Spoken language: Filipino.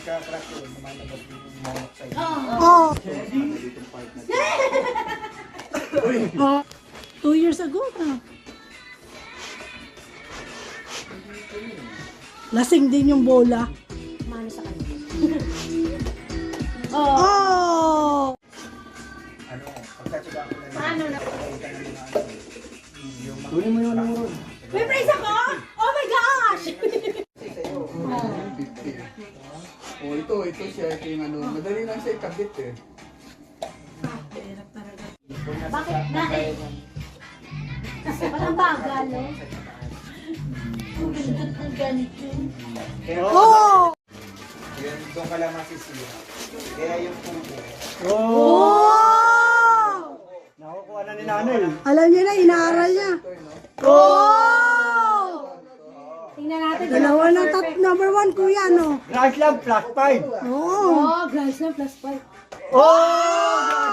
nagka-crack yun, lumalabas yung monoxide. Oh. 2 years ago na. Lasing din yung bola. Mano sa kanya. Oh! Ano, pagkatsaga ko na Paano na? Kunin mo yung ano mo ron. May prize ako? Oh my gosh! Oh, ito siya yung ano, madali lang siya ikabit eh. Bakit? Bakit? Walang bagal, no? Ang ganda ng ganito. Kaya, Oh! yun, doon ka lang masisira. Kaya yung pupo. Oh! Nakukuha na ni nanay. Alam niyo na, inaaral niya. Oh! Tingnan natin. Dalawa na number 1 kuya, no? Grand Slam plus 5. Oo. Oh, glass na plus 5. Oh!